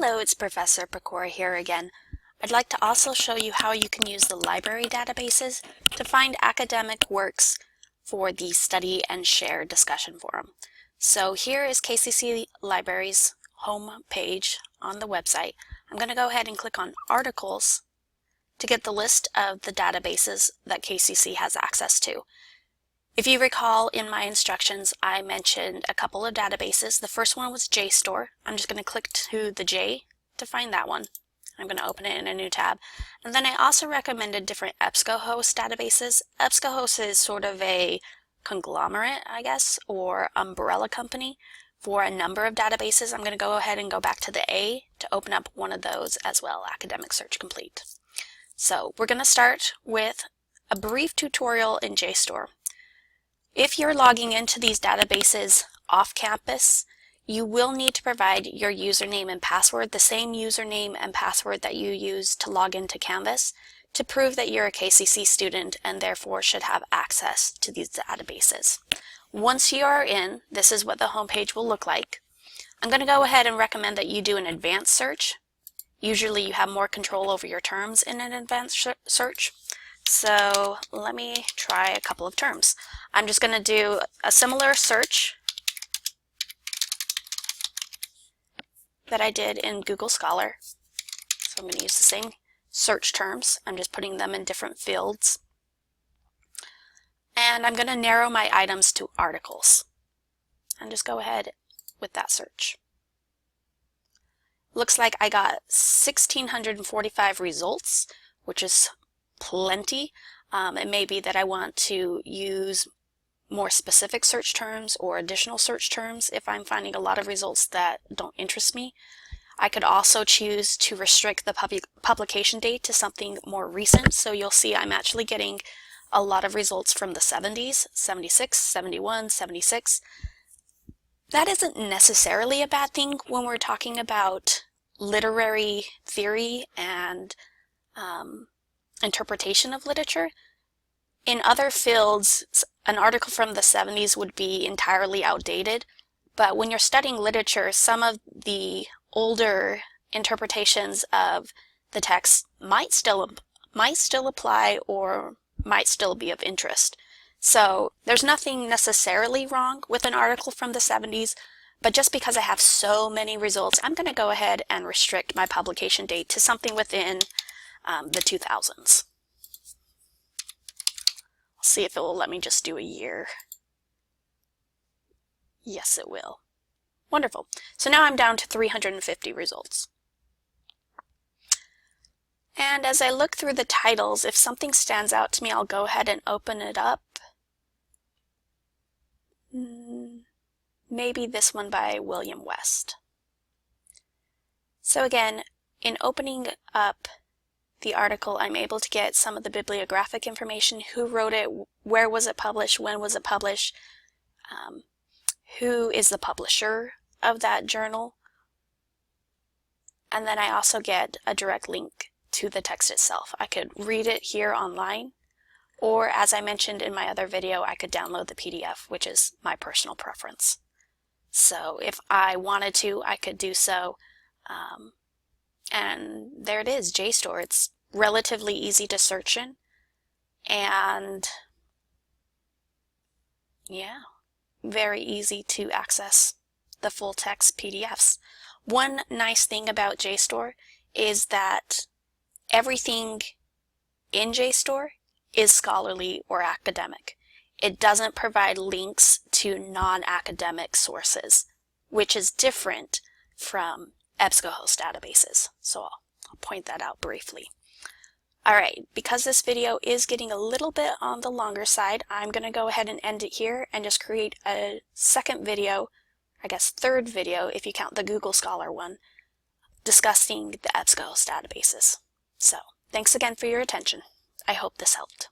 Hello, it's Professor Pecora here again. I'd like to also show you how you can use the library databases to find academic works for the Study and Share discussion forum. So here is KCC Library's home page on the website. I'm going to go ahead and click on Articles to get the list of the databases that KCC has access to. If you recall, in my instructions, I mentioned a couple of databases. The first one was JSTOR. I'm just going to click to the J to find that one. I'm going to open it in a new tab. And then I also recommended different EBSCOhost databases. EBSCOhost is sort of a conglomerate, I guess, or umbrella company for a number of databases. I'm going to go ahead and go back to the A to open up one of those as well, Academic Search Complete. So we're going to start with a brief tutorial in JSTOR. If you're logging into these databases off campus, you will need to provide your username and password, the same username and password that you use to log into Canvas, to prove that you're a KCC student and therefore should have access to these databases. Once you are in, this is what the homepage will look like. I'm going to go ahead and recommend that you do an advanced search. Usually you have more control over your terms in an advanced search. So let me try a couple of terms. I'm just going to do a similar search that I did in Google Scholar. So I'm going to use the same search terms. I'm just putting them in different fields. And I'm going to narrow my items to articles. And just go ahead with that search. Looks like I got 1,645 results, which is plenty. It may be that I want to use more specific search terms or additional search terms if I'm finding a lot of results that don't interest me. I could also choose to restrict the publication date to something more recent. So you'll see I'm actually getting a lot of results from the 70s, 76, 71, 76. That isn't necessarily a bad thing when we're talking about literary theory and interpretation of literature. In other fields, an article from the 70s would be entirely outdated, but when you're studying literature, some of the older interpretations of the text might still apply or might still be of interest. So there's nothing necessarily wrong with an article from the 70s, but just because I have so many results, I'm going to go ahead and restrict my publication date to something within the 2000s. I'll see if it will let me just do a year. Yes, it will. Wonderful. So now I'm down to 350 results. And as I look through the titles, if something stands out to me, I'll go ahead and open it up. Maybe this one by William West. So again, in opening up the article, I'm able to get some of the bibliographic information, who wrote it, where was it published, when was it published, who is the publisher of that journal, and then I also get a direct link to the text itself. I could read it here online, or as I mentioned in my other video, I could download the PDF, which is my personal preference. So if I wanted to, I could do so. And there it is, JSTOR. It's relatively easy to search in, and yeah, very easy to access the full text PDFs. One nice thing about JSTOR is that everything in JSTOR is scholarly or academic. It doesn't provide links to non-academic sources, which is different from EBSCOhost databases. So I'll point that out briefly. Alright, because this video is getting a little bit on the longer side, I'm going to go ahead and end it here and just create a second video, I guess third video if you count the Google Scholar one, discussing the EBSCOhost databases. So, thanks again for your attention. I hope this helped.